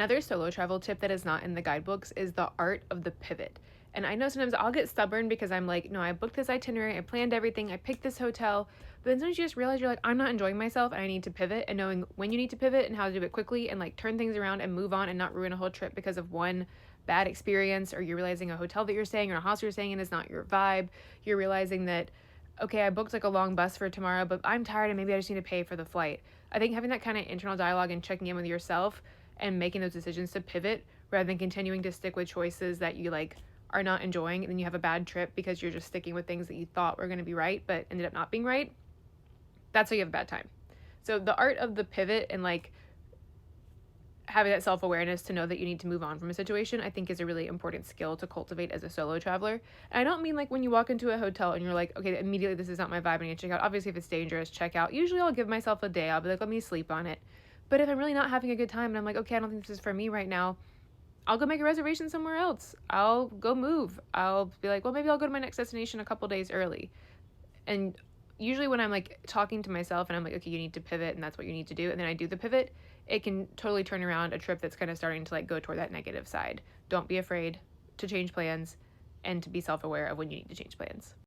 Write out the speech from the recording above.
Another solo travel tip that is not in the guidebooks is the art of the pivot. And I know sometimes I'll get stubborn because I'm like, no, I booked this itinerary, I planned everything, I picked this hotel. But then sometimes you just realize you're like, I'm not enjoying myself and I need to pivot. And knowing when you need to pivot and how to do it quickly and like turn things around and move on and not ruin a whole trip because of one bad experience, or you're realizing a hotel that you're staying or a house you're staying in is not your vibe. You're realizing that, okay, I booked like a long bus for tomorrow, but I'm tired and maybe I just need to pay for the flight. I think having that kind of internal dialogue and checking in with yourself and making those decisions to pivot rather than continuing to stick with choices that you like are not enjoying, and then you have a bad trip because you're just sticking with things that you thought were going to be right but ended up not being right. That's how you have a bad time. So the art of the pivot and like having that self-awareness to know that you need to move on from a situation, I think is a really important skill to cultivate as a solo traveler. And I don't mean like when you walk into a hotel and you're like, okay, immediately this is not my vibe, I need to check out. Obviously, if it's dangerous, check out. Usually I'll give myself a day. I'll be like, let me sleep on it. But if I'm really not having a good time and I'm like, okay, I don't think this is for me right now, I'll go make a reservation somewhere else. I'll go move. I'll be like, well, maybe I'll go to my next destination a couple days early. And usually when I'm like talking to myself and I'm like, okay, you need to pivot and that's what you need to do, and then I do the pivot, it can totally turn around a trip that's kind of starting to like go toward that negative side. Don't be afraid to change plans and to be self-aware of when you need to change plans.